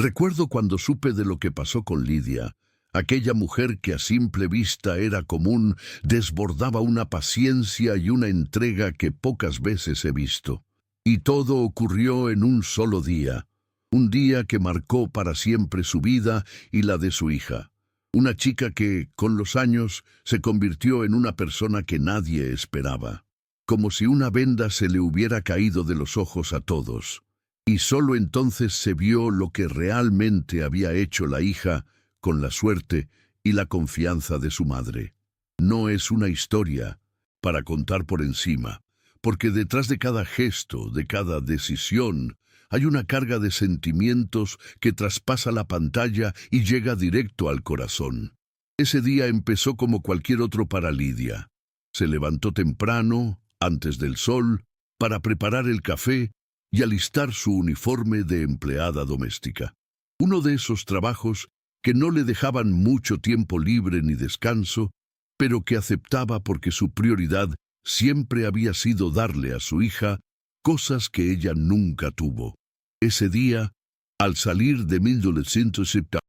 Recuerdo cuando supe de lo que pasó con Lidia. Aquella mujer que a simple vista era común, desbordaba una paciencia y una entrega que pocas veces he visto. Y todo ocurrió en un solo día. Un día que marcó para siempre su vida y la de su hija. Una chica que, con los años, se convirtió en una persona que nadie esperaba. Como si una venda se le hubiera caído de los ojos a todos. Y solo entonces se vio lo que realmente había hecho la hija con la suerte y la confianza de su madre. No es una historia para contar por encima, porque detrás de cada gesto, de cada decisión, hay una carga de sentimientos que traspasa la pantalla y llega directo al corazón. Ese día empezó como cualquier otro para Lidia. Se levantó temprano, antes del sol, para preparar el café y alistar su uniforme de empleada doméstica. Uno de esos trabajos que no le dejaban mucho tiempo libre ni descanso, pero que aceptaba porque su prioridad siempre había sido darle a su hija cosas que ella nunca tuvo. Ese día, al salir de 1970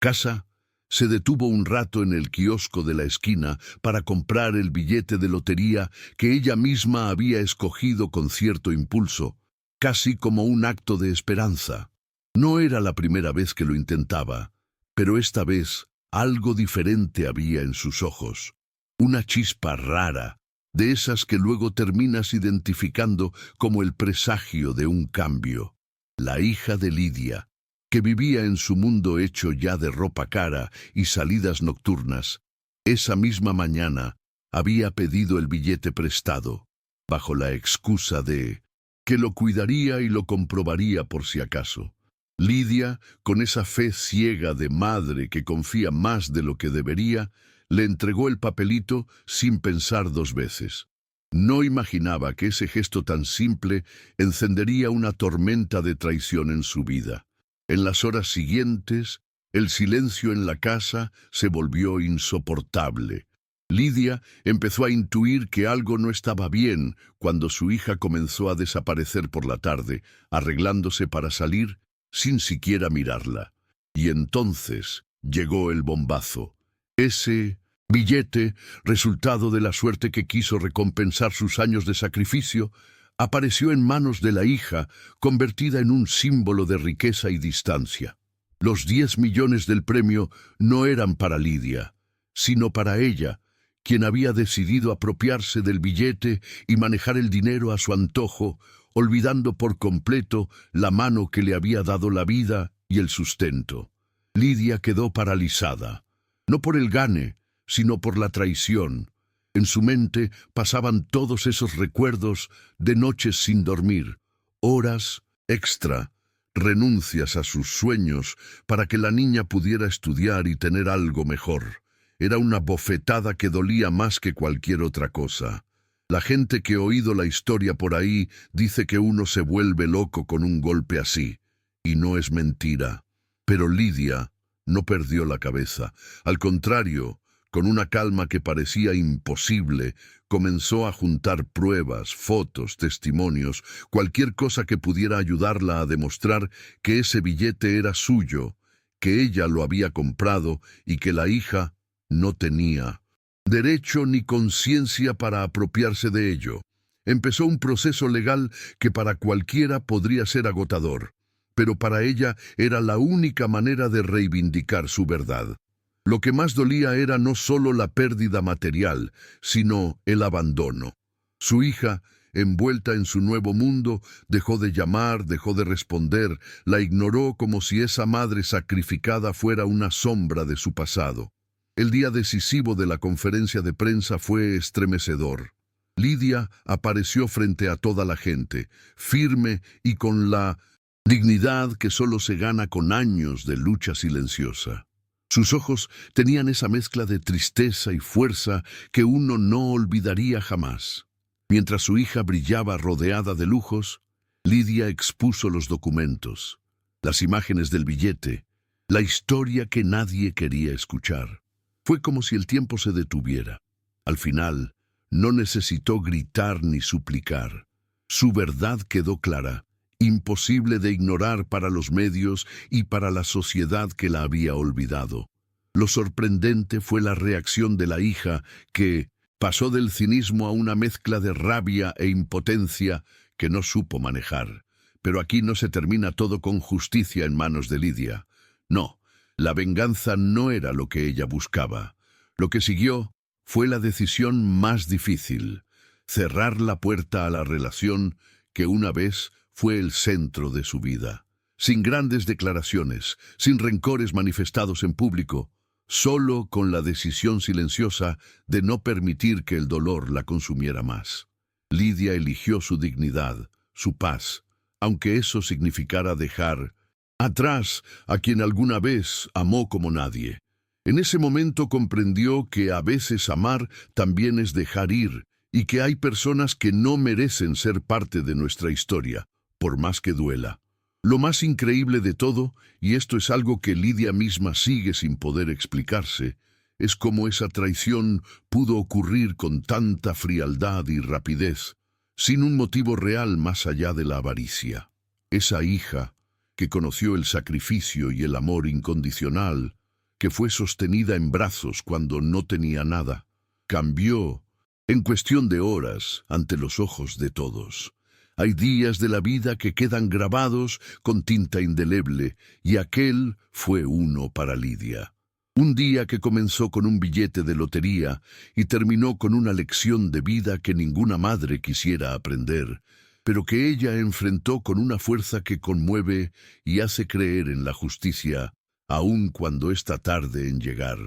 casa, se detuvo un rato en el kiosco de la esquina para comprar el billete de lotería que ella misma había escogido con cierto impulso, casi como un acto de esperanza. No era la primera vez que lo intentaba, pero esta vez algo diferente había en sus ojos. Una chispa rara, de esas que luego terminas identificando como el presagio de un cambio. La hija de Lidia, que vivía en su mundo hecho ya de ropa cara y salidas nocturnas, esa misma mañana había pedido el billete prestado, bajo la excusa de que lo cuidaría y lo comprobaría por si acaso. Lidia, con esa fe ciega de madre que confía más de lo que debería, le entregó el papelito sin pensar dos veces. No imaginaba que ese gesto tan simple encendería una tormenta de traición en su vida. En las horas siguientes, el silencio en la casa se volvió insoportable. Lidia empezó a intuir que algo no estaba bien cuando su hija comenzó a desaparecer por la tarde, arreglándose para salir sin siquiera mirarla. Y entonces llegó el bombazo. Ese billete, resultado de la suerte que quiso recompensar sus años de sacrificio, apareció en manos de la hija, convertida en un símbolo de riqueza y distancia. Los 10 millones del premio no eran para Lidia, sino para ella, quien había decidido apropiarse del billete y manejar el dinero a su antojo, olvidando por completo la mano que le había dado la vida y el sustento. Lidia quedó paralizada, no por el gane, sino por la traición. En su mente pasaban todos esos recuerdos de noches sin dormir, horas extra, renuncias a sus sueños para que la niña pudiera estudiar y tener algo mejor. Era una bofetada que dolía más que cualquier otra cosa. La gente que ha oído la historia por ahí dice que uno se vuelve loco con un golpe así, y no es mentira. Pero Lidia no perdió la cabeza. Al contrario, con una calma que parecía imposible, comenzó a juntar pruebas, fotos, testimonios, cualquier cosa que pudiera ayudarla a demostrar que ese billete era suyo, que ella lo había comprado y que la hija no tenía derecho ni conciencia para apropiarse de ello. Empezó un proceso legal que para cualquiera podría ser agotador, pero para ella era la única manera de reivindicar su verdad. Lo que más dolía era no solo la pérdida material, sino el abandono. Su hija, envuelta en su nuevo mundo, dejó de llamar, dejó de responder, la ignoró como si esa madre sacrificada fuera una sombra de su pasado. El día decisivo de la conferencia de prensa fue estremecedor. Lidia apareció frente a toda la gente, firme y con la dignidad que solo se gana con años de lucha silenciosa. Sus ojos tenían esa mezcla de tristeza y fuerza que uno no olvidaría jamás. Mientras su hija brillaba rodeada de lujos, Lidia expuso los documentos, las imágenes del billete, la historia que nadie quería escuchar. Fue como si el tiempo se detuviera. Al final, no necesitó gritar ni suplicar. Su verdad quedó clara, imposible de ignorar para los medios y para la sociedad que la había olvidado. Lo sorprendente fue la reacción de la hija, que pasó del cinismo a una mezcla de rabia e impotencia que no supo manejar. Pero aquí no se termina todo con justicia en manos de Lidia. No, la venganza no era lo que ella buscaba. Lo que siguió fue la decisión más difícil: cerrar la puerta a la relación que una vez fue el centro de su vida. Sin grandes declaraciones, sin rencores manifestados en público, solo con la decisión silenciosa de no permitir que el dolor la consumiera más. Lidia eligió su dignidad, su paz, aunque eso significara dejar atrás a quien alguna vez amó como nadie. En ese momento comprendió que a veces amar también es dejar ir, y que hay personas que no merecen ser parte de nuestra historia, por más que duela. Lo más increíble de todo, y esto es algo que Lidia misma sigue sin poder explicarse, es cómo esa traición pudo ocurrir con tanta frialdad y rapidez, sin un motivo real más allá de la avaricia. Esa hija, que conoció el sacrificio y el amor incondicional, que fue sostenida en brazos cuando no tenía nada, cambió en cuestión de horas ante los ojos de todos. Hay días de la vida que quedan grabados con tinta indeleble, y aquel fue uno para Lidia. Un día que comenzó con un billete de lotería y terminó con una lección de vida que ninguna madre quisiera aprender, pero que ella enfrentó con una fuerza que conmueve y hace creer en la justicia, aun cuando está tarde en llegar.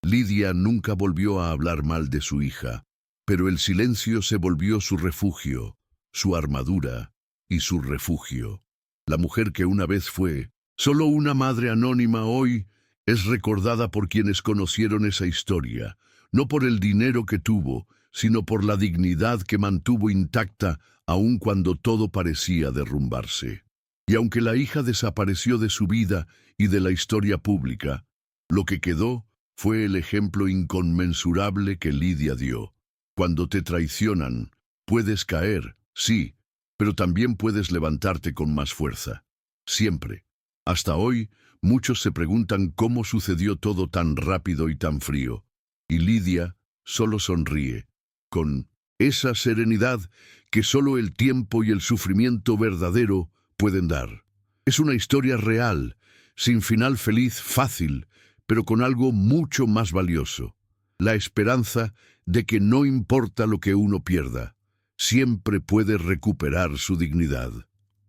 Lidia nunca volvió a hablar mal de su hija, pero el silencio se volvió su refugio, su armadura y su refugio. La mujer que una vez fue solo una madre anónima, hoy es recordada por quienes conocieron esa historia, no por el dinero que tuvo, sino por la dignidad que mantuvo intacta aun cuando todo parecía derrumbarse. Y aunque la hija desapareció de su vida y de la historia pública, lo que quedó fue el ejemplo inconmensurable que Lidia dio. Cuando te traicionan, puedes caer, sí, pero también puedes levantarte con más fuerza. Siempre. Hasta hoy, muchos se preguntan cómo sucedió todo tan rápido y tan frío. Y Lidia solo sonríe, con esa serenidad que solo el tiempo y el sufrimiento verdadero pueden dar. Es una historia real, sin final feliz, fácil, pero con algo mucho más valioso: la esperanza de que no importa lo que uno pierda, siempre puede recuperar su dignidad.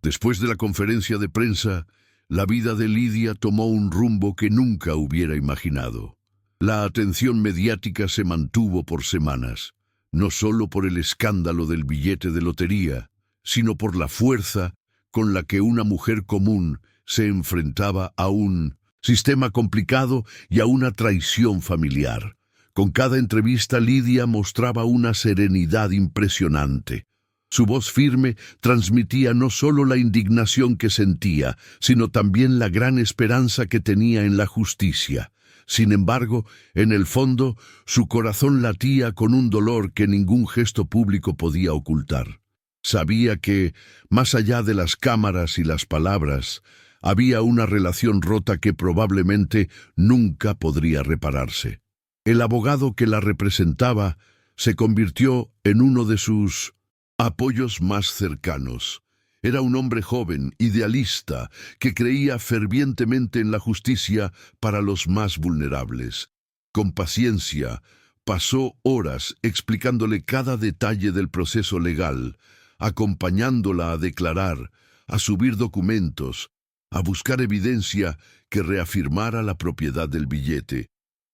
Después de la conferencia de prensa, la vida de Lidia tomó un rumbo que nunca hubiera imaginado. La atención mediática se mantuvo por semanas, no solo por el escándalo del billete de lotería, sino por la fuerza con la que una mujer común se enfrentaba a un sistema complicado y a una traición familiar. Con cada entrevista, Lidia mostraba una serenidad impresionante. Su voz firme transmitía no solo la indignación que sentía, sino también la gran esperanza que tenía en la justicia. Sin embargo, en el fondo, su corazón latía con un dolor que ningún gesto público podía ocultar. Sabía que, más allá de las cámaras y las palabras, había una relación rota que probablemente nunca podría repararse. El abogado que la representaba se convirtió en uno de sus apoyos más cercanos. Era un hombre joven, idealista, que creía fervientemente en la justicia para los más vulnerables. Con paciencia, pasó horas explicándole cada detalle del proceso legal, acompañándola a declarar, a subir documentos, a buscar evidencia que reafirmara la propiedad del billete.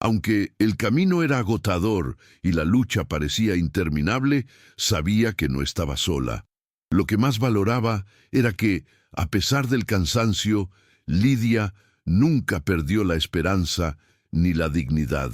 Aunque el camino era agotador y la lucha parecía interminable, sabía que no estaba sola. Lo que más valoraba era que, a pesar del cansancio, Lidia nunca perdió la esperanza ni la dignidad.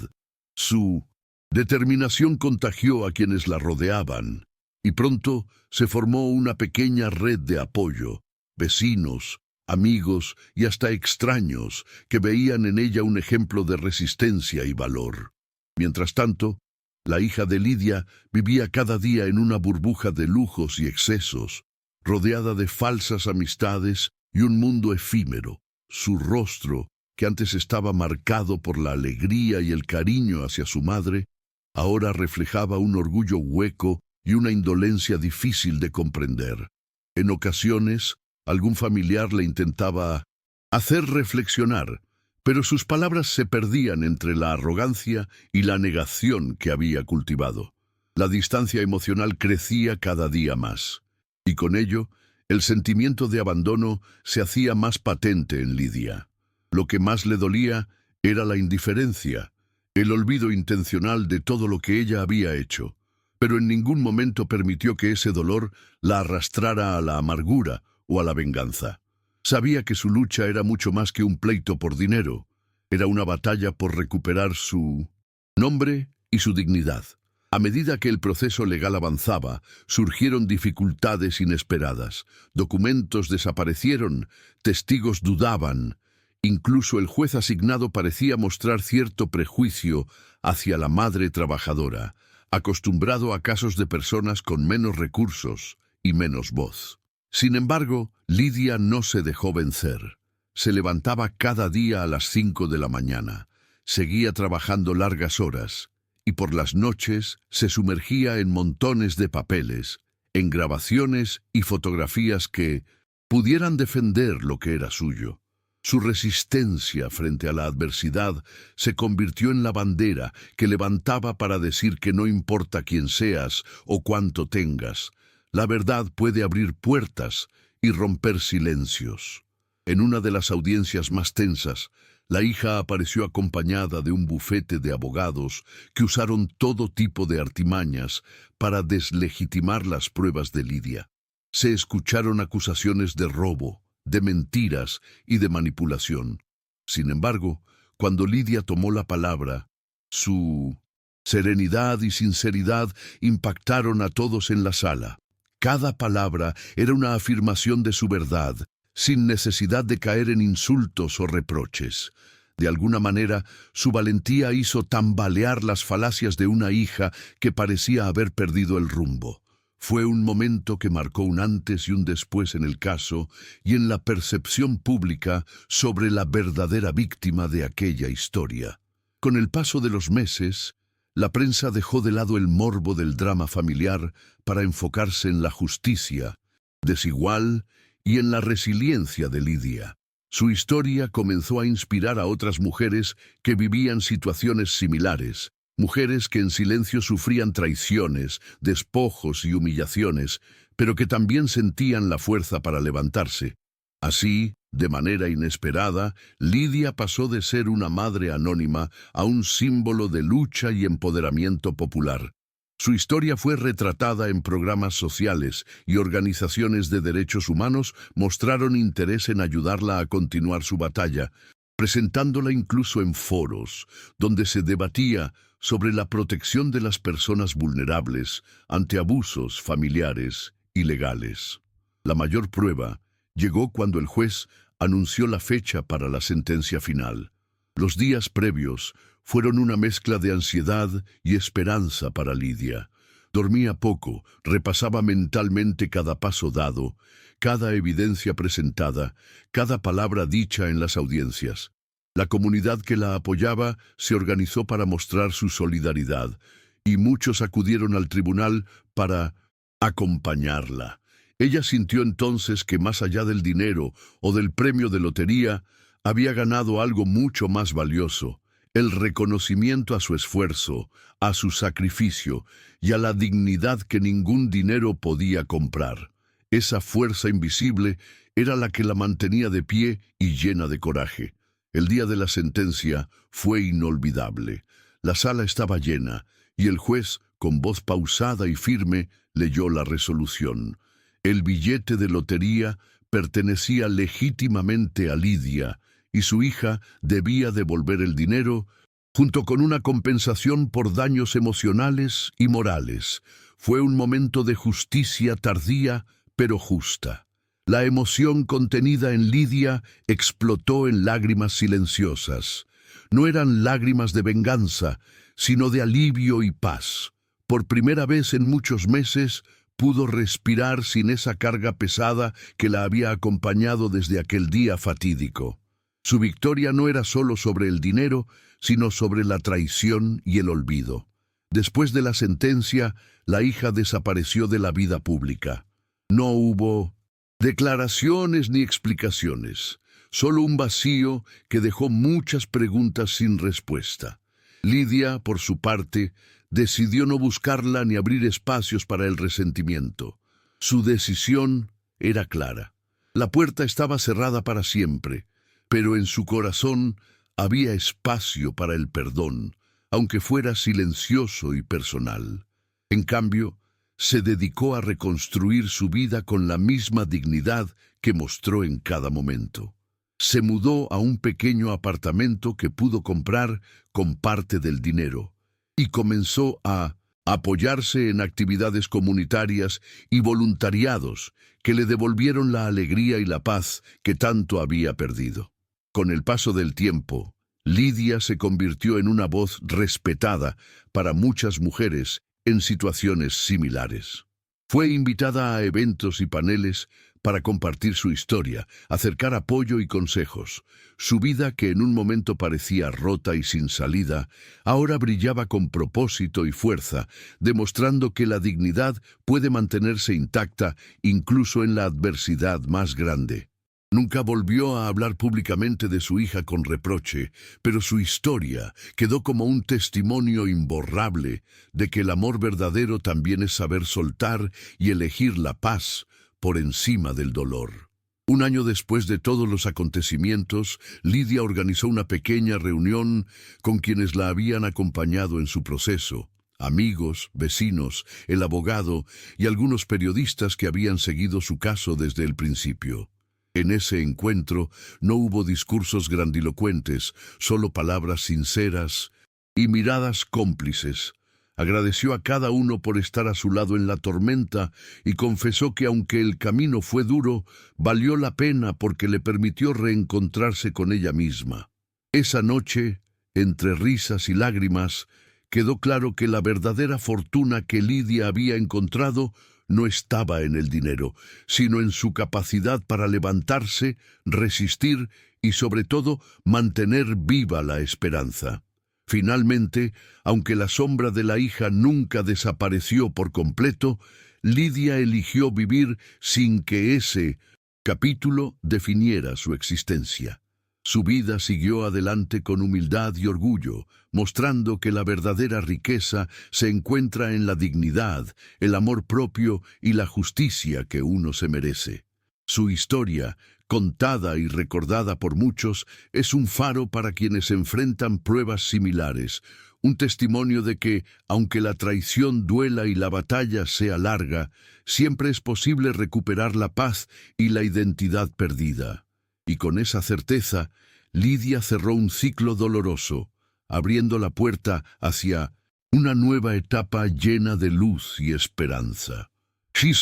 Su determinación contagió a quienes la rodeaban, y pronto se formó una pequeña red de apoyo: vecinos, amigos y hasta extraños que veían en ella un ejemplo de resistencia y valor. Mientras tanto, la hija de Lidia vivía cada día en una burbuja de lujos y excesos, rodeada de falsas amistades y un mundo efímero. Su rostro, que antes estaba marcado por la alegría y el cariño hacia su madre, ahora reflejaba un orgullo hueco y una indolencia difícil de comprender. En ocasiones, algún familiar le intentaba hacer reflexionar, pero sus palabras se perdían entre la arrogancia y la negación que había cultivado. La distancia emocional crecía cada día más, y con ello, el sentimiento de abandono se hacía más patente en Lidia. Lo que más le dolía era la indiferencia, el olvido intencional de todo lo que ella había hecho, pero en ningún momento permitió que ese dolor la arrastrara a la amargura o a la venganza. Sabía que su lucha era mucho más que un pleito por dinero, era una batalla por recuperar su nombre y su dignidad. A medida que el proceso legal avanzaba, surgieron dificultades inesperadas. Documentos desaparecieron, testigos dudaban. Incluso el juez asignado parecía mostrar cierto prejuicio hacia la madre trabajadora, acostumbrado a casos de personas con menos recursos y menos voz. Sin embargo, Lidia no se dejó vencer. Se levantaba cada día a las 5 de la mañana, seguía trabajando largas horas, y por las noches se sumergía en montones de papeles, en grabaciones y fotografías que pudieran defender lo que era suyo. Su resistencia frente a la adversidad se convirtió en la bandera que levantaba para decir que no importa quién seas o cuánto tengas, la verdad puede abrir puertas y romper silencios. En una de las audiencias más tensas, la hija apareció acompañada de un bufete de abogados que usaron todo tipo de artimañas para deslegitimar las pruebas de Lidia. Se escucharon acusaciones de robo, de mentiras y de manipulación. Sin embargo, cuando Lidia tomó la palabra, su serenidad y sinceridad impactaron a todos en la sala. Cada palabra era una afirmación de su verdad, sin necesidad de caer en insultos o reproches. De alguna manera, su valentía hizo tambalear las falacias de una hija que parecía haber perdido el rumbo. Fue un momento que marcó un antes y un después en el caso y en la percepción pública sobre la verdadera víctima de aquella historia. Con el paso de los meses, la prensa dejó de lado el morbo del drama familiar para enfocarse en la justicia desigual y en la resiliencia de Lidia. Su historia comenzó a inspirar a otras mujeres que vivían situaciones similares, mujeres que en silencio sufrían traiciones, despojos y humillaciones, pero que también sentían la fuerza para levantarse. Así, de manera inesperada, Lidia pasó de ser una madre anónima a un símbolo de lucha y empoderamiento popular. Su historia fue retratada en programas sociales y organizaciones de derechos humanos mostraron interés en ayudarla a continuar su batalla, presentándola incluso en foros, donde se debatía sobre la protección de las personas vulnerables ante abusos familiares y legales. La mayor prueba llegó cuando el juez anunció la fecha para la sentencia final. Los días previos fueron una mezcla de ansiedad y esperanza para Lidia. Dormía poco, repasaba mentalmente cada paso dado, cada evidencia presentada, cada palabra dicha en las audiencias. La comunidad que la apoyaba se organizó para mostrar su solidaridad, y muchos acudieron al tribunal para acompañarla. Ella sintió entonces que más allá del dinero o del premio de lotería, había ganado algo mucho más valioso: el reconocimiento a su esfuerzo, a su sacrificio y a la dignidad que ningún dinero podía comprar. Esa fuerza invisible era la que la mantenía de pie y llena de coraje. El día de la sentencia fue inolvidable. La sala estaba llena y el juez, con voz pausada y firme, leyó la resolución. El billete de lotería pertenecía legítimamente a Lidia, y su hija debía devolver el dinero junto con una compensación por daños emocionales y morales. Fue un momento de justicia tardía, pero justa. La emoción contenida en Lidia explotó en lágrimas silenciosas. No eran lágrimas de venganza, sino de alivio y paz. Por primera vez en muchos meses, Pudo respirar sin esa carga pesada que la había acompañado desde aquel día fatídico. Su victoria no era solo sobre el dinero, sino sobre la traición y el olvido. Después de la sentencia, la hija desapareció de la vida pública. No hubo declaraciones ni explicaciones, solo un vacío que dejó muchas preguntas sin respuesta. Lidia, por su parte, decidió no buscarla ni abrir espacios para el resentimiento. Su decisión era clara. La puerta estaba cerrada para siempre, pero en su corazón había espacio para el perdón, aunque fuera silencioso y personal. En cambio, se dedicó a reconstruir su vida con la misma dignidad que mostró en cada momento. Se mudó a un pequeño apartamento que pudo comprar con parte del dinero y comenzó a apoyarse en actividades comunitarias y voluntariados que le devolvieron la alegría y la paz que tanto había perdido. Con el paso del tiempo, Lidia se convirtió en una voz respetada para muchas mujeres en situaciones similares. Fue invitada a eventos y paneles para compartir su historia, acercar apoyo y consejos. Su vida, que en un momento parecía rota y sin salida, ahora brillaba con propósito y fuerza, demostrando que la dignidad puede mantenerse intacta incluso en la adversidad más grande. Nunca volvió a hablar públicamente de su hija con reproche, pero su historia quedó como un testimonio imborrable de que el amor verdadero también es saber soltar y elegir la paz por encima del dolor. Un año después de todos los acontecimientos, Lidia organizó una pequeña reunión con quienes la habían acompañado en su proceso: amigos, vecinos, el abogado y algunos periodistas que habían seguido su caso desde el principio. En ese encuentro no hubo discursos grandilocuentes, solo palabras sinceras y miradas cómplices. Agradeció a cada uno por estar a su lado en la tormenta y confesó que aunque el camino fue duro, valió la pena porque le permitió reencontrarse con ella misma. Esa noche, entre risas y lágrimas, quedó claro que la verdadera fortuna que Lidia había encontrado no estaba en el dinero, sino en su capacidad para levantarse, resistir y, sobre todo, mantener viva la esperanza. Finalmente, aunque la sombra de la hija nunca desapareció por completo, Lidia eligió vivir sin que ese capítulo definiera su existencia. Su vida siguió adelante con humildad y orgullo, mostrando que la verdadera riqueza se encuentra en la dignidad, el amor propio y la justicia que uno se merece. Su historia, contada y recordada por muchos, es un faro para quienes enfrentan pruebas similares, un testimonio de que, aunque la traición duela y la batalla sea larga, siempre es posible recuperar la paz y la identidad perdida. Y con esa certeza, Lidia cerró un ciclo doloroso, abriendo la puerta hacia una nueva etapa llena de luz y esperanza.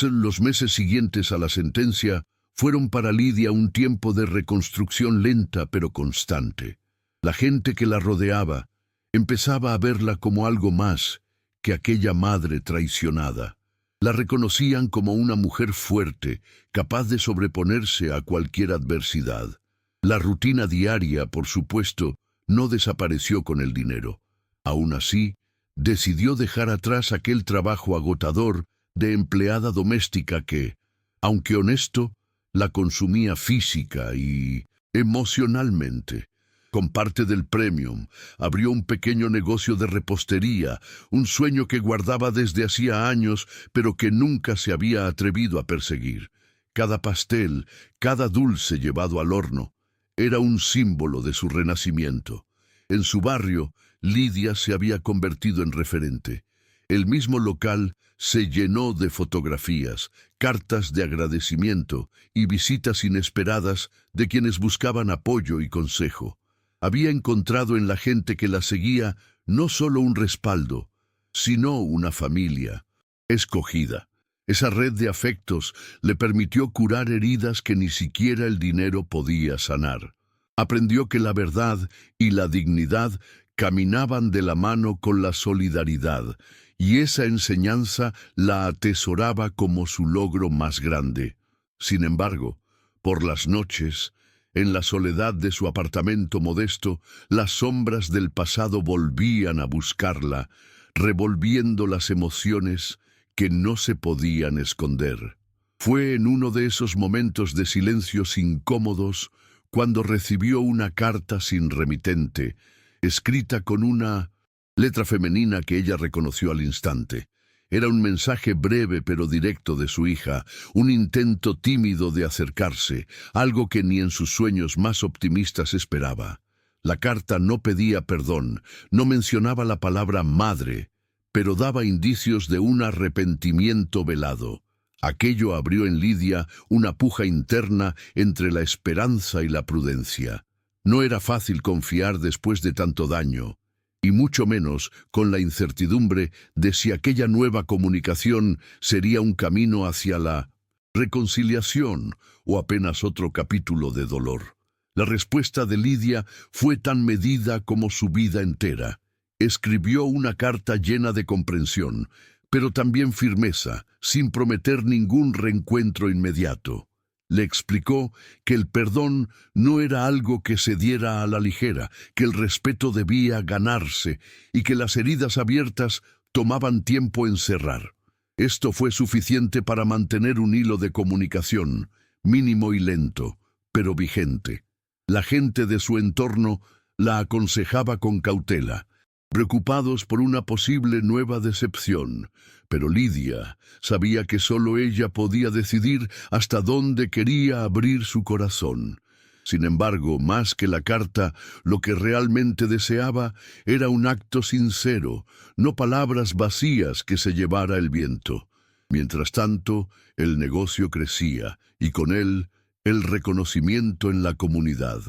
Los meses siguientes a la sentencia fueron para Lidia un tiempo de reconstrucción lenta pero constante. La gente que la rodeaba empezaba a verla como algo más que aquella madre traicionada. La reconocían como una mujer fuerte, capaz de sobreponerse a cualquier adversidad. La rutina diaria, por supuesto, no desapareció con el dinero. Aún así, decidió dejar atrás aquel trabajo agotador de empleada doméstica que, aunque honesto, la consumía física y emocionalmente. Con parte del premium, abrió un pequeño negocio de repostería, un sueño que guardaba desde hacía años, pero que nunca se había atrevido a perseguir. Cada pastel, cada dulce llevado al horno, era un símbolo de su renacimiento. En su barrio, Lidia se había convertido en referente. El mismo local se llenó de fotografías, cartas de agradecimiento y visitas inesperadas de quienes buscaban apoyo y consejo. Había encontrado en la gente que la seguía no solo un respaldo, sino una familia escogida. Esa red de afectos le permitió curar heridas que ni siquiera el dinero podía sanar. Aprendió que la verdad y la dignidad caminaban de la mano con la solidaridad, y esa enseñanza la atesoraba como su logro más grande. Sin embargo, por las noches, en la soledad de su apartamento modesto, las sombras del pasado volvían a buscarla, revolviendo las emociones que no se podían esconder. Fue en uno de esos momentos de silencios incómodos cuando recibió una carta sin remitente, escrita con una letra femenina que ella reconoció al instante. Era un mensaje breve pero directo de su hija, un intento tímido de acercarse, algo que ni en sus sueños más optimistas esperaba. La carta no pedía perdón, no mencionaba la palabra madre, pero daba indicios de un arrepentimiento velado. Aquello abrió en Lidia una puja interna entre la esperanza y la prudencia. No era fácil confiar después de tanto daño, y mucho menos con la incertidumbre de si aquella nueva comunicación sería un camino hacia la reconciliación o apenas otro capítulo de dolor. La respuesta de Lidia fue tan medida como su vida entera. Escribió una carta llena de comprensión, pero también firmeza, sin prometer ningún reencuentro inmediato. Le explicó que el perdón no era algo que se diera a la ligera, que el respeto debía ganarse y que las heridas abiertas tomaban tiempo en cerrar. Esto fue suficiente para mantener un hilo de comunicación, mínimo y lento, pero vigente. La gente de su entorno la aconsejaba con cautela, preocupados por una posible nueva decepción, pero Lidia sabía que solo ella podía decidir hasta dónde quería abrir su corazón. Sin embargo, más que la carta, lo que realmente deseaba era un acto sincero, no palabras vacías que se llevara el viento. Mientras tanto, el negocio crecía, y con él, el reconocimiento en la comunidad.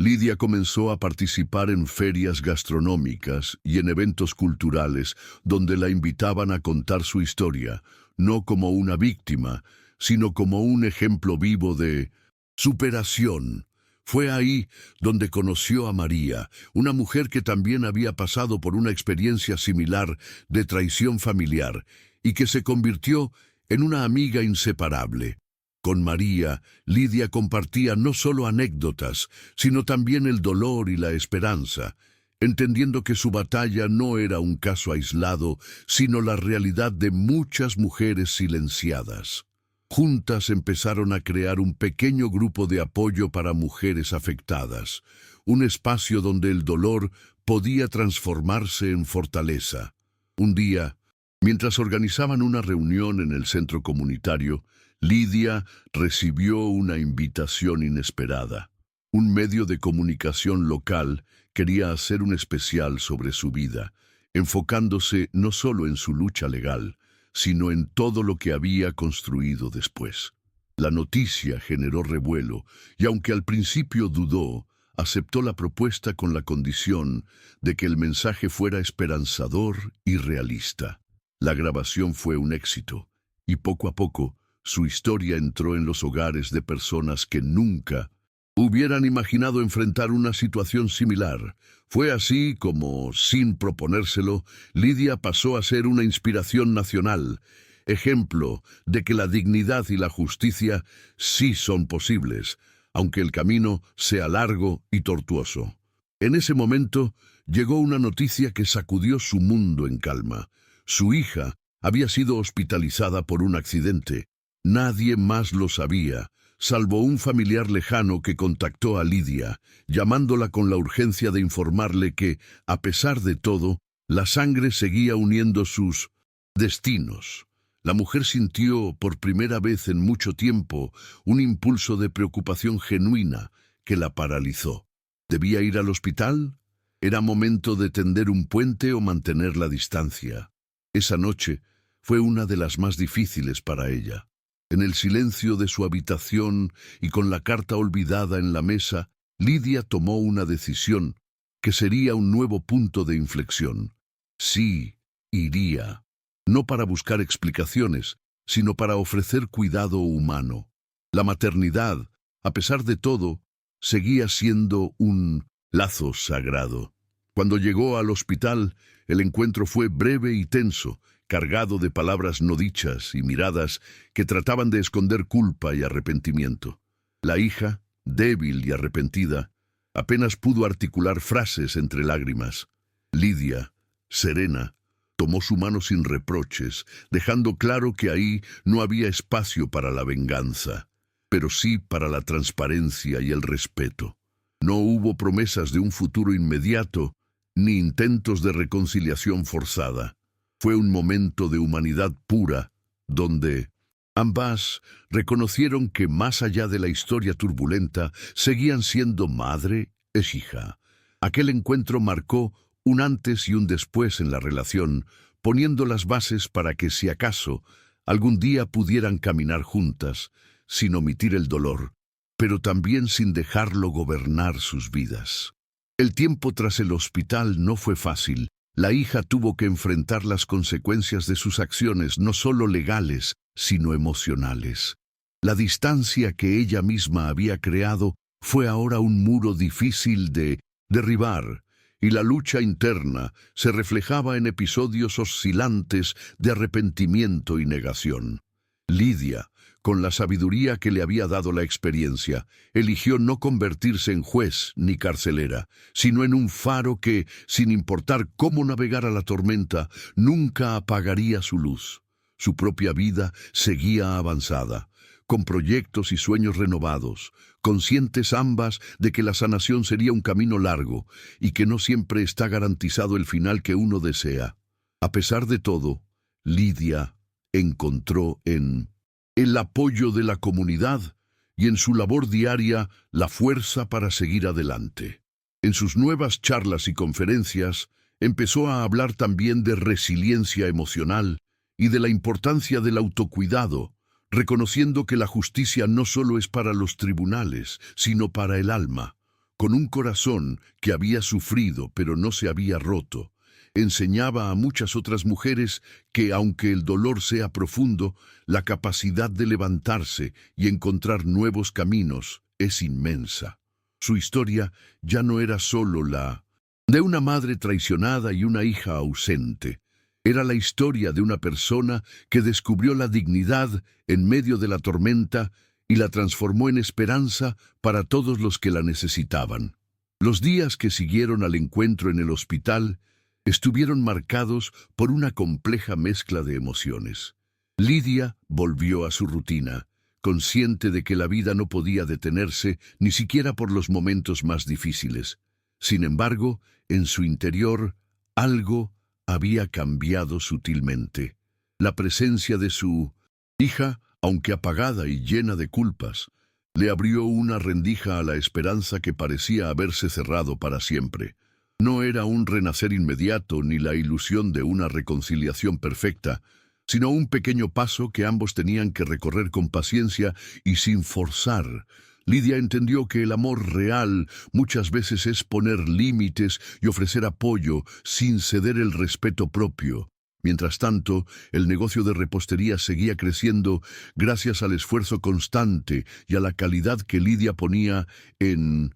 Lidia comenzó a participar en ferias gastronómicas y en eventos culturales donde la invitaban a contar su historia, no como una víctima, sino como un ejemplo vivo de superación. Fue ahí donde conoció a María, una mujer que también había pasado por una experiencia similar de traición familiar y que se convirtió en una amiga inseparable. Con María, Lidia compartía no solo anécdotas, sino también el dolor y la esperanza, entendiendo que su batalla no era un caso aislado, sino la realidad de muchas mujeres silenciadas. Juntas empezaron a crear un pequeño grupo de apoyo para mujeres afectadas, un espacio donde el dolor podía transformarse en fortaleza. Un día, mientras organizaban una reunión en el centro comunitario, Lidia recibió una invitación inesperada. Un medio de comunicación local quería hacer un especial sobre su vida, enfocándose no solo en su lucha legal, sino en todo lo que había construido después. La noticia generó revuelo, y aunque al principio dudó, aceptó la propuesta con la condición de que el mensaje fuera esperanzador y realista. La grabación fue un éxito, y poco a poco, su historia entró en los hogares de personas que nunca hubieran imaginado enfrentar una situación similar. Fue así como, sin proponérselo, Lidia pasó a ser una inspiración nacional, ejemplo de que la dignidad y la justicia sí son posibles, aunque el camino sea largo y tortuoso. En ese momento llegó una noticia que sacudió su mundo en calma. Su hija había sido hospitalizada por un accidente. Nadie más lo sabía, salvo un familiar lejano que contactó a Lidia, llamándola con la urgencia de informarle que, a pesar de todo, la sangre seguía uniendo sus destinos. La mujer sintió, por primera vez en mucho tiempo, un impulso de preocupación genuina que la paralizó. ¿Debía ir al hospital? ¿Era momento de tender un puente o mantener la distancia? Esa noche fue una de las más difíciles para ella. En el silencio de su habitación y con la carta olvidada en la mesa, Lidia tomó una decisión que sería un nuevo punto de inflexión. Sí, iría. No para buscar explicaciones, sino para ofrecer cuidado humano. La maternidad, a pesar de todo, seguía siendo un lazo sagrado. Cuando llegó al hospital, el encuentro fue breve y tenso, cargado de palabras no dichas y miradas que trataban de esconder culpa y arrepentimiento. La hija, débil y arrepentida, apenas pudo articular frases entre lágrimas. Lidia, serena, tomó su mano sin reproches, dejando claro que ahí no había espacio para la venganza, pero sí para la transparencia y el respeto. No hubo promesas de un futuro inmediato, ni intentos de reconciliación forzada. Fue un momento de humanidad pura, donde ambas reconocieron que más allá de la historia turbulenta, seguían siendo madre e hija. Aquel encuentro marcó un antes y un después en la relación, poniendo las bases para que, si acaso, algún día pudieran caminar juntas, sin omitir el dolor, pero también sin dejarlo gobernar sus vidas. El tiempo tras el hospital no fue fácil. La hija tuvo que enfrentar las consecuencias de sus acciones, no solo legales, sino emocionales. La distancia que ella misma había creado fue ahora un muro difícil de derribar, y la lucha interna se reflejaba en episodios oscilantes de arrepentimiento y negación. Lidia, con la sabiduría que le había dado la experiencia, eligió no convertirse en juez ni carcelera, sino en un faro que, sin importar cómo navegara la tormenta, nunca apagaría su luz. Su propia vida seguía avanzada, con proyectos y sueños renovados, conscientes ambas de que la sanación sería un camino largo y que no siempre está garantizado el final que uno desea. A pesar de todo, Lidia encontró en el apoyo de la comunidad y en su labor diaria la fuerza para seguir adelante. En sus nuevas charlas y conferencias empezó a hablar también de resiliencia emocional y de la importancia del autocuidado, reconociendo que la justicia no solo es para los tribunales, sino para el alma. Con un corazón que había sufrido pero no se había roto, enseñaba a muchas otras mujeres que, aunque el dolor sea profundo, la capacidad de levantarse y encontrar nuevos caminos es inmensa. Su historia ya no era solo la de una madre traicionada y una hija ausente. Era la historia de una persona que descubrió la dignidad en medio de la tormenta y la transformó en esperanza para todos los que la necesitaban. Los días que siguieron al encuentro en el hospital estuvieron marcados por una compleja mezcla de emociones. Lidia volvió a su rutina, consciente de que la vida no podía detenerse ni siquiera por los momentos más difíciles. Sin embargo, en su interior, algo había cambiado sutilmente. La presencia de su hija, aunque apagada y llena de culpas, le abrió una rendija a la esperanza que parecía haberse cerrado para siempre. No era un renacer inmediato ni la ilusión de una reconciliación perfecta, sino un pequeño paso que ambos tenían que recorrer con paciencia y sin forzar. Lidia entendió que el amor real muchas veces es poner límites y ofrecer apoyo sin ceder el respeto propio. Mientras tanto, el negocio de repostería seguía creciendo gracias al esfuerzo constante y a la calidad que Lidia ponía en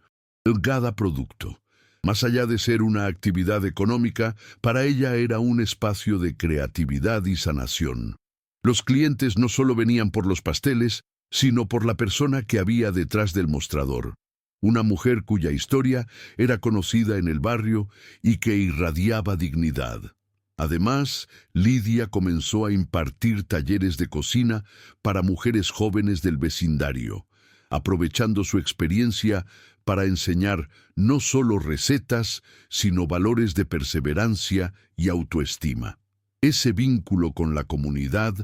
cada producto. Más allá de ser una actividad económica, para ella era un espacio de creatividad y sanación. Los clientes no solo venían por los pasteles, sino por la persona que había detrás del mostrador. Una mujer cuya historia era conocida en el barrio y que irradiaba dignidad. Además, Lidia comenzó a impartir talleres de cocina para mujeres jóvenes del vecindario, aprovechando su experiencia para enseñar no solo recetas, sino valores de perseverancia y autoestima. Ese vínculo con la comunidad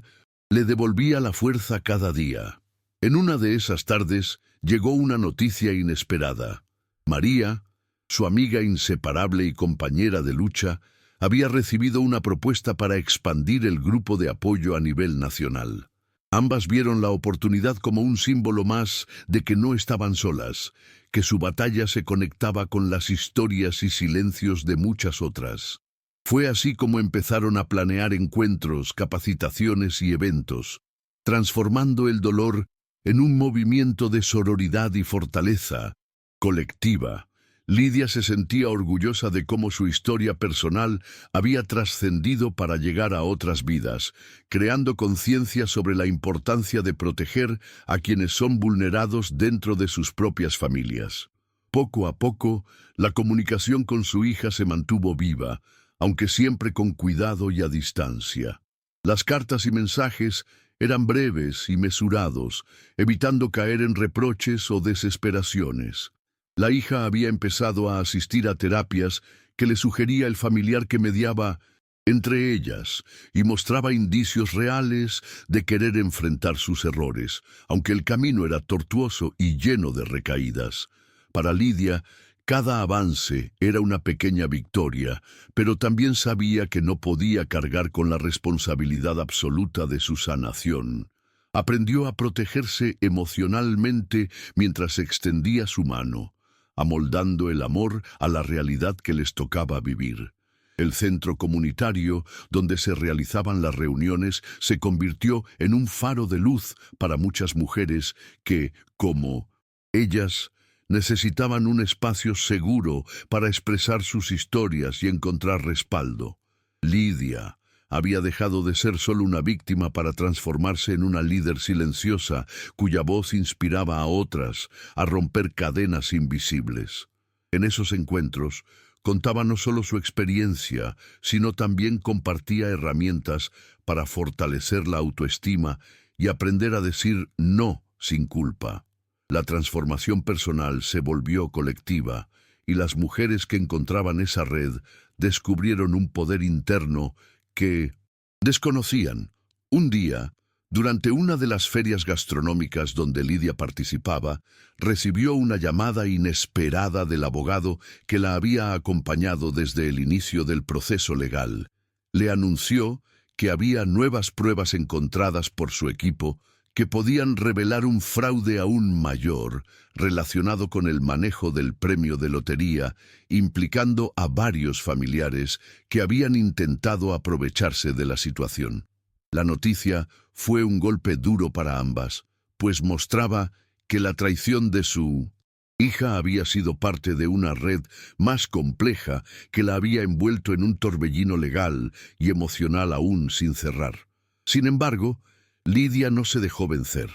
le devolvía la fuerza cada día. En una de esas tardes llegó una noticia inesperada. María, su amiga inseparable y compañera de lucha, había recibido una propuesta para expandir el grupo de apoyo a nivel nacional. Ambas vieron la oportunidad como un símbolo más de que no estaban solas, que su batalla se conectaba con las historias y silencios de muchas otras. Fue así como empezaron a planear encuentros, capacitaciones y eventos, transformando el dolor en un movimiento de sororidad y fortaleza colectiva, Lidia se sentía orgullosa de cómo su historia personal había trascendido para llegar a otras vidas, creando conciencia sobre la importancia de proteger a quienes son vulnerados dentro de sus propias familias. Poco a poco, la comunicación con su hija se mantuvo viva, aunque siempre con cuidado y a distancia. Las cartas y mensajes eran breves y mesurados, evitando caer en reproches o desesperaciones. La hija había empezado a asistir a terapias que le sugería el familiar que mediaba entre ellas y mostraba indicios reales de querer enfrentar sus errores, aunque el camino era tortuoso y lleno de recaídas. Para Lidia, cada avance era una pequeña victoria, pero también sabía que no podía cargar con la responsabilidad absoluta de su sanación. Aprendió a protegerse emocionalmente mientras extendía su mano, amoldando el amor a la realidad que les tocaba vivir. El centro comunitario, donde se realizaban las reuniones, se convirtió en un faro de luz para muchas mujeres que, como ellas, necesitaban un espacio seguro para expresar sus historias y encontrar respaldo. Lidia había dejado de ser solo una víctima para transformarse en una líder silenciosa cuya voz inspiraba a otras a romper cadenas invisibles. En esos encuentros, contaba no solo su experiencia, sino también compartía herramientas para fortalecer la autoestima y aprender a decir no sin culpa. La transformación personal se volvió colectiva y las mujeres que encontraban esa red descubrieron un poder interno que desconocían. Un día, durante una de las ferias gastronómicas donde Lidia participaba, recibió una llamada inesperada del abogado que la había acompañado desde el inicio del proceso legal. Le anunció que había nuevas pruebas encontradas por su equipo que podían revelar un fraude aún mayor relacionado con el manejo del premio de lotería, implicando a varios familiares que habían intentado aprovecharse de la situación. La noticia fue un golpe duro para ambas, pues mostraba que la traición de su hija había sido parte de una red más compleja que la había envuelto en un torbellino legal y emocional aún sin cerrar. Sin embargo, Lidia no se dejó vencer.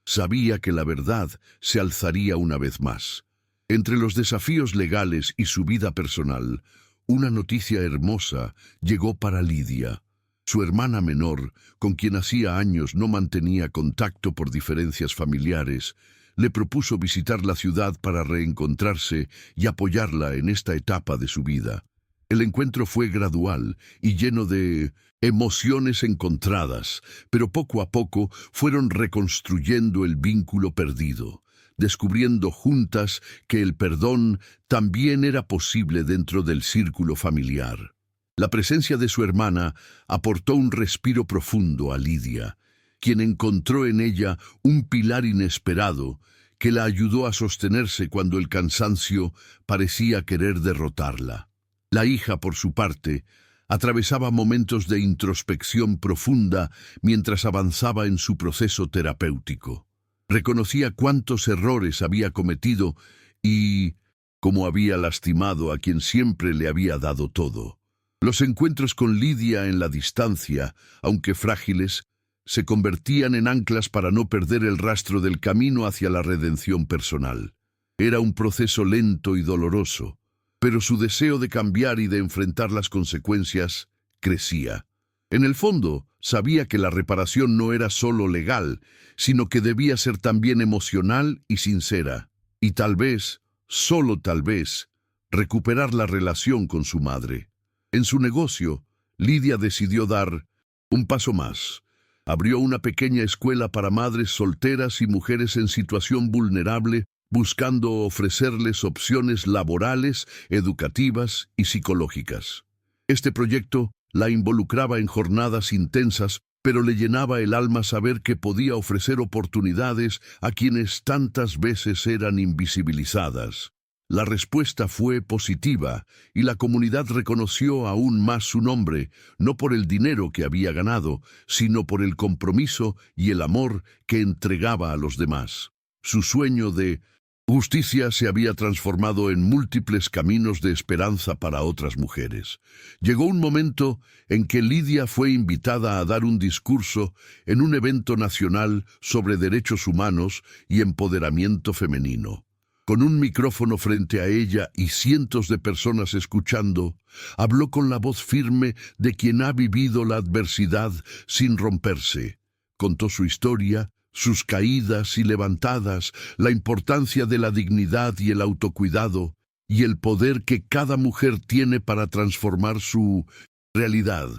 Sabía que la verdad se alzaría una vez más. Entre los desafíos legales y su vida personal, una noticia hermosa llegó para Lidia. Su hermana menor, con quien hacía años no mantenía contacto por diferencias familiares, le propuso visitar la ciudad para reencontrarse y apoyarla en esta etapa de su vida. El encuentro fue gradual y lleno de emociones encontradas, pero poco a poco fueron reconstruyendo el vínculo perdido, descubriendo juntas que el perdón también era posible dentro del círculo familiar. La presencia de su hermana aportó un respiro profundo a Lidia, quien encontró en ella un pilar inesperado que la ayudó a sostenerse cuando el cansancio parecía querer derrotarla. La hija, por su parte, atravesaba momentos de introspección profunda mientras avanzaba en su proceso terapéutico. Reconocía cuántos errores había cometido y cómo había lastimado a quien siempre le había dado todo. Los encuentros con Lidia en la distancia, aunque frágiles, se convertían en anclas para no perder el rastro del camino hacia la redención personal. Era un proceso lento y doloroso, pero su deseo de cambiar y de enfrentar las consecuencias crecía. En el fondo, sabía que la reparación no era solo legal, sino que debía ser también emocional y sincera. Y tal vez, solo tal vez, recuperar la relación con su madre. En su negocio, Lidia decidió dar un paso más. Abrió una pequeña escuela para madres solteras y mujeres en situación vulnerable, buscando ofrecerles opciones laborales, educativas y psicológicas. Este proyecto la involucraba en jornadas intensas, pero le llenaba el alma saber que podía ofrecer oportunidades a quienes tantas veces eran invisibilizadas. La respuesta fue positiva y la comunidad reconoció aún más su nombre, no por el dinero que había ganado, sino por el compromiso y el amor que entregaba a los demás. Su sueño de Justicia se había transformado en múltiples caminos de esperanza para otras mujeres. Llegó un momento en que Lidia fue invitada a dar un discurso en un evento nacional sobre derechos humanos y empoderamiento femenino. Con un micrófono frente a ella y cientos de personas escuchando, habló con la voz firme de quien ha vivido la adversidad sin romperse. Contó su historia, sus caídas y levantadas, la importancia de la dignidad y el autocuidado, y el poder que cada mujer tiene para transformar su realidad.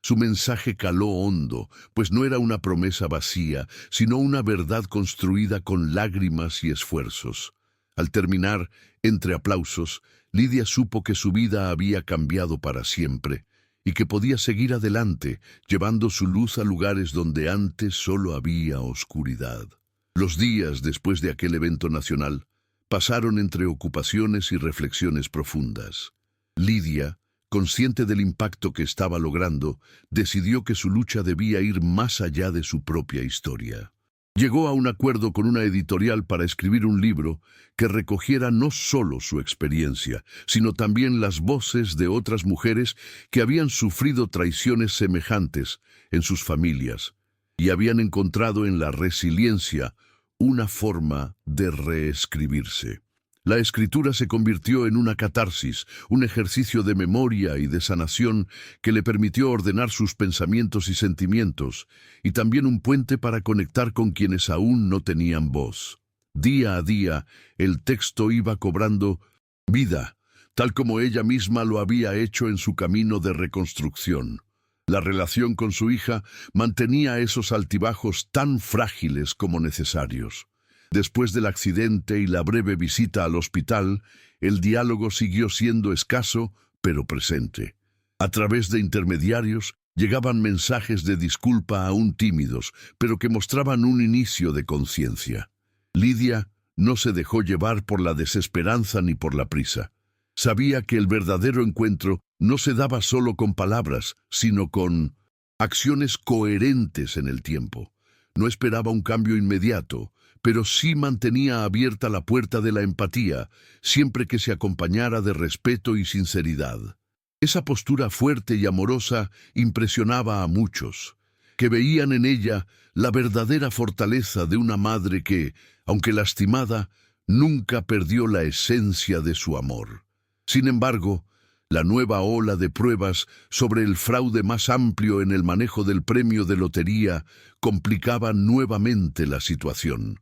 Su mensaje caló hondo, pues no era una promesa vacía, sino una verdad construida con lágrimas y esfuerzos. Al terminar, entre aplausos, Lidia supo que su vida había cambiado para siempre, y que podía seguir adelante, llevando su luz a lugares donde antes solo había oscuridad. Los días después de aquel evento nacional pasaron entre ocupaciones y reflexiones profundas. Lidia, consciente del impacto que estaba logrando, decidió que su lucha debía ir más allá de su propia historia. Llegó a un acuerdo con una editorial para escribir un libro que recogiera no solo su experiencia, sino también las voces de otras mujeres que habían sufrido traiciones semejantes en sus familias y habían encontrado en la resiliencia una forma de reescribirse. La escritura se convirtió en una catarsis, un ejercicio de memoria y de sanación que le permitió ordenar sus pensamientos y sentimientos, y también un puente para conectar con quienes aún no tenían voz. Día a día, el texto iba cobrando vida, tal como ella misma lo había hecho en su camino de reconstrucción. La relación con su hija mantenía esos altibajos tan frágiles como necesarios. Después del accidente y la breve visita al hospital, el diálogo siguió siendo escaso, pero presente. A través de intermediarios llegaban mensajes de disculpa aún tímidos, pero que mostraban un inicio de conciencia. Lidia no se dejó llevar por la desesperanza ni por la prisa. Sabía que el verdadero encuentro no se daba solo con palabras, sino con acciones coherentes en el tiempo. No esperaba un cambio inmediato, pero sí mantenía abierta la puerta de la empatía, siempre que se acompañara de respeto y sinceridad. Esa postura fuerte y amorosa impresionaba a muchos, que veían en ella la verdadera fortaleza de una madre que, aunque lastimada, nunca perdió la esencia de su amor. Sin embargo, la nueva ola de pruebas sobre el fraude más amplio en el manejo del premio de lotería complicaba nuevamente la situación.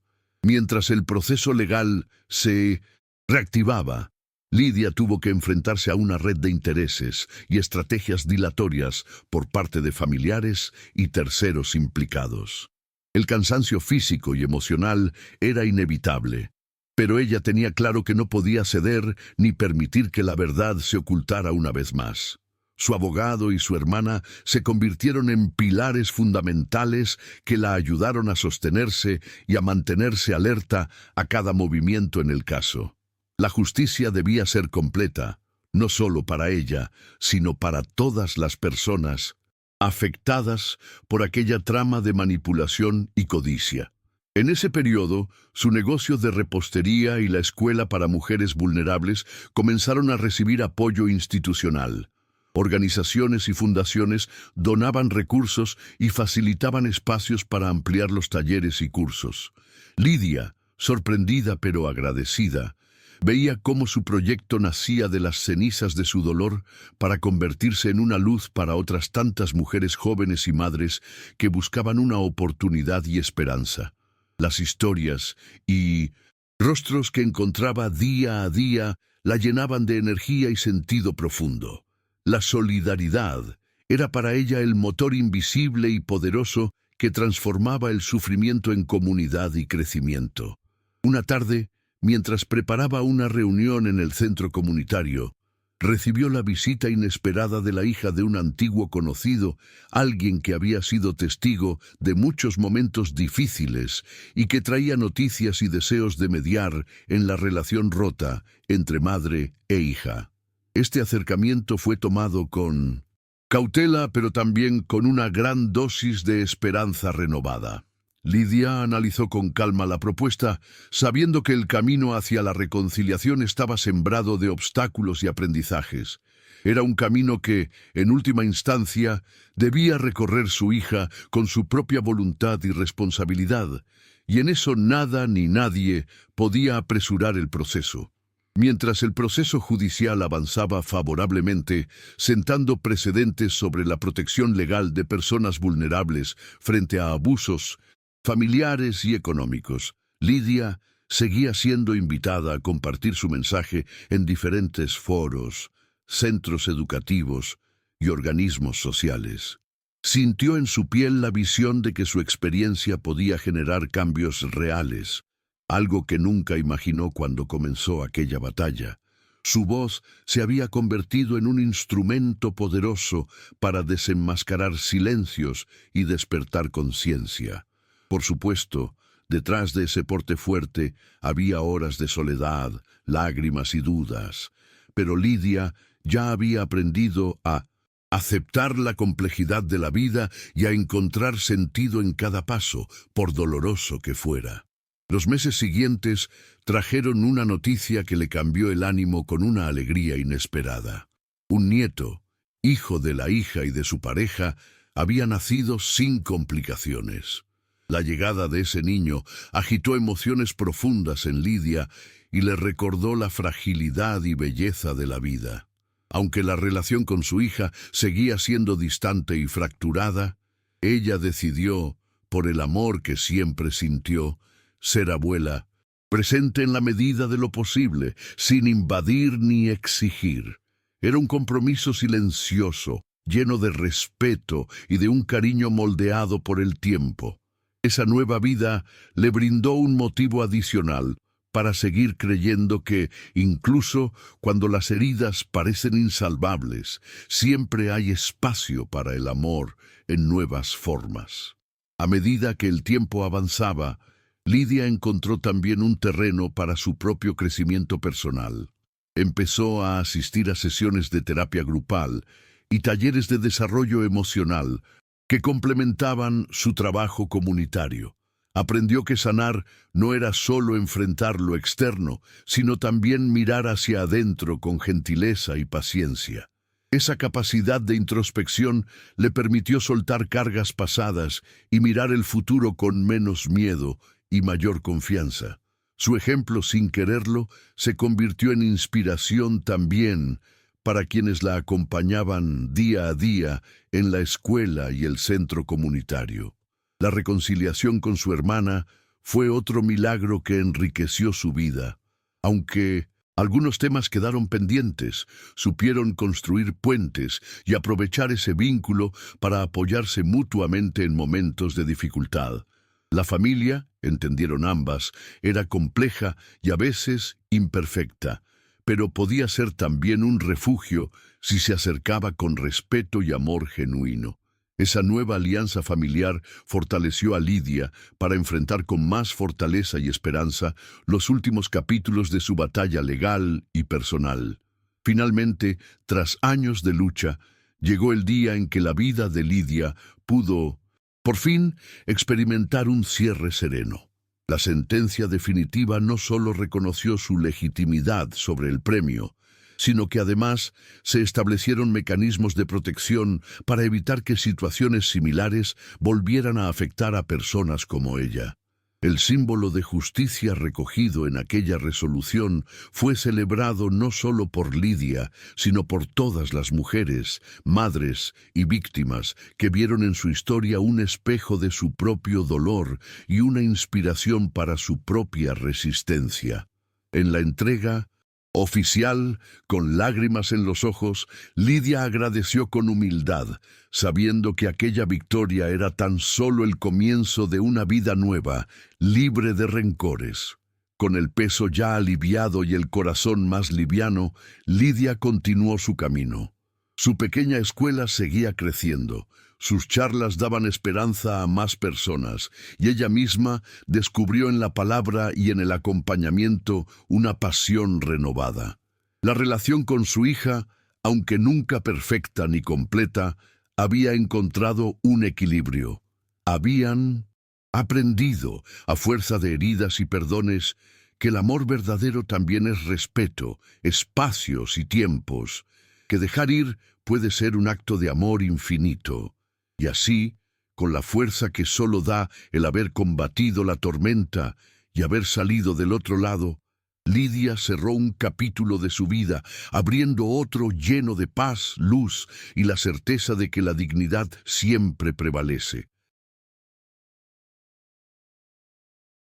Mientras el proceso legal se reactivaba, Lidia tuvo que enfrentarse a una red de intereses y estrategias dilatorias por parte de familiares y terceros implicados. El cansancio físico y emocional era inevitable, pero ella tenía claro que no podía ceder ni permitir que la verdad se ocultara una vez más. Su abogado y su hermana se convirtieron en pilares fundamentales que la ayudaron a sostenerse y a mantenerse alerta a cada movimiento en el caso. La justicia debía ser completa, no solo para ella, sino para todas las personas afectadas por aquella trama de manipulación y codicia. En ese periodo, su negocio de repostería y la escuela para mujeres vulnerables comenzaron a recibir apoyo institucional. Organizaciones y fundaciones donaban recursos y facilitaban espacios para ampliar los talleres y cursos. Lidia, sorprendida pero agradecida, veía cómo su proyecto nacía de las cenizas de su dolor para convertirse en una luz para otras tantas mujeres jóvenes y madres que buscaban una oportunidad y esperanza. Las historias y rostros que encontraba día a día la llenaban de energía y sentido profundo. La solidaridad era para ella el motor invisible y poderoso que transformaba el sufrimiento en comunidad y crecimiento. Una tarde, mientras preparaba una reunión en el centro comunitario, recibió la visita inesperada de la hija de un antiguo conocido, alguien que había sido testigo de muchos momentos difíciles y que traía noticias y deseos de mediar en la relación rota entre madre e hija. Este acercamiento fue tomado con cautela, pero también con una gran dosis de esperanza renovada. Lidia analizó con calma la propuesta, sabiendo que el camino hacia la reconciliación estaba sembrado de obstáculos y aprendizajes. Era un camino que, en última instancia, debía recorrer su hija con su propia voluntad y responsabilidad, y en eso nada ni nadie podía apresurar el proceso. Mientras el proceso judicial avanzaba favorablemente, sentando precedentes sobre la protección legal de personas vulnerables frente a abusos familiares y económicos, Lidia seguía siendo invitada a compartir su mensaje en diferentes foros, centros educativos y organismos sociales. Sintió en su piel la visión de que su experiencia podía generar cambios reales, algo que nunca imaginó cuando comenzó aquella batalla. Su voz se había convertido en un instrumento poderoso para desenmascarar silencios y despertar conciencia. Por supuesto, detrás de ese porte fuerte había horas de soledad, lágrimas y dudas, pero Lidia ya había aprendido a aceptar la complejidad de la vida y a encontrar sentido en cada paso, por doloroso que fuera. Los meses siguientes trajeron una noticia que le cambió el ánimo con una alegría inesperada. Un nieto, hijo de la hija y de su pareja, había nacido sin complicaciones. La llegada de ese niño agitó emociones profundas en Lidia y le recordó la fragilidad y belleza de la vida. Aunque la relación con su hija seguía siendo distante y fracturada, ella decidió, por el amor que siempre sintió, ser abuela, presente en la medida de lo posible, sin invadir ni exigir. Era un compromiso silencioso, lleno de respeto y de un cariño moldeado por el tiempo. Esa nueva vida le brindó un motivo adicional para seguir creyendo que, incluso cuando las heridas parecen insalvables, siempre hay espacio para el amor en nuevas formas. A medida que el tiempo avanzaba, Lidia encontró también un terreno para su propio crecimiento personal. Empezó a asistir a sesiones de terapia grupal y talleres de desarrollo emocional que complementaban su trabajo comunitario. Aprendió que sanar no era solo enfrentar lo externo, sino también mirar hacia adentro con gentileza y paciencia. Esa capacidad de introspección le permitió soltar cargas pasadas y mirar el futuro con menos miedo y mayor confianza. Su ejemplo, sin quererlo, se convirtió en inspiración también para quienes la acompañaban día a día en la escuela y el centro comunitario. La reconciliación con su hermana fue otro milagro que enriqueció su vida. Aunque algunos temas quedaron pendientes, supieron construir puentes y aprovechar ese vínculo para apoyarse mutuamente en momentos de dificultad. La familia, entendieron ambas, era compleja y a veces imperfecta, pero podía ser también un refugio si se acercaba con respeto y amor genuino. Esa nueva alianza familiar fortaleció a Lidia para enfrentar con más fortaleza y esperanza los últimos capítulos de su batalla legal y personal. Finalmente, tras años de lucha, llegó el día en que la vida de Lidia pudo, por fin, experimentar un cierre sereno. La sentencia definitiva no solo reconoció su legitimidad sobre el premio, sino que además se establecieron mecanismos de protección para evitar que situaciones similares volvieran a afectar a personas como ella. El símbolo de justicia recogido en aquella resolución fue celebrado no solo por Lidia, sino por todas las mujeres, madres y víctimas que vieron en su historia un espejo de su propio dolor y una inspiración para su propia resistencia. En la entrega oficial, con lágrimas en los ojos, Lidia agradeció con humildad, sabiendo que aquella victoria era tan solo el comienzo de una vida nueva, libre de rencores. Con el peso ya aliviado y el corazón más liviano, Lidia continuó su camino. Su pequeña escuela seguía creciendo. Sus charlas daban esperanza a más personas, y ella misma descubrió en la palabra y en el acompañamiento una pasión renovada. La relación con su hija, aunque nunca perfecta ni completa, había encontrado un equilibrio. Habían Aprendido, a fuerza de heridas y perdones, que el amor verdadero también es respeto, espacios y tiempos, que dejar ir puede ser un acto de amor infinito. Y así, con la fuerza que solo da el haber combatido la tormenta y haber salido del otro lado, Lidia cerró un capítulo de su vida, abriendo otro lleno de paz, luz y la certeza de que la dignidad siempre prevalece.